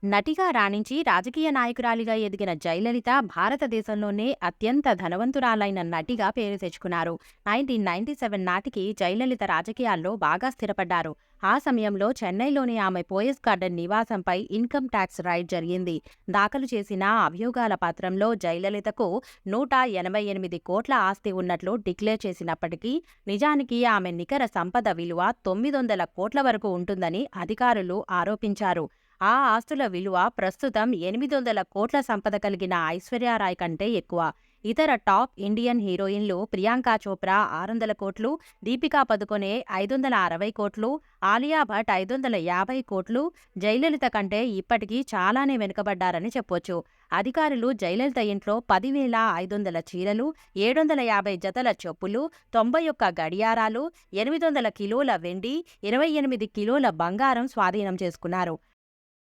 నటిగా రాణించి రాజకీయ నాయకురాలిగా ఎదిగిన జయలలిత భారతదేశంలోనే అత్యంత ధనవంతురాలైన నటిగా పేరు తెచ్చుకున్నారు. 1997 నాటికి జయలలిత రాజకీయాల్లో బాగా స్థిరపడ్డారు. ఆ సమయంలో చెన్నైలోని ఆమె పోయస్ గార్డెన్ నివాసంపై ఇన్కమ్ ట్యాక్స్ రైడ్ జరిగింది. దాఖలు చేసిన అభియోగాల పత్రంలో జయలలితకు 188 కోట్ల ఆస్తి ఉన్నట్లు డిక్లేర్ చేసినప్పటికీ నిజానికి ఆమె నికర సంపద విలువ 900 కోట్ల వరకు ఉంటుందని అధికారులు ఆరోపించారు. ఆ ఆస్తుల విలువ ప్రస్తుతం 800 కోట్ల సంపద కలిగిన ఐశ్వర్యారాయ్ కంటే ఎక్కువ. ఇతర టాప్ ఇండియన్ హీరోయిన్లు ప్రియాంకా చోప్రా 600 కోట్లు, దీపికా పదుకొనె 560 కోట్లు, ఆలియా భట్ 550 కోట్లు జయలలిత కంటే ఇప్పటికీ చాలానే వెనుకబడ్డారని చెప్పొచ్చు. అధికారులు జయలలిత ఇంట్లో 10,500 చీరలు, 750 జతల చెప్పులు, 91 గడియారాలు, 800 కిలోల వెండి, 28 కిలోల బంగారం స్వాధీనం చేసుకున్నారు.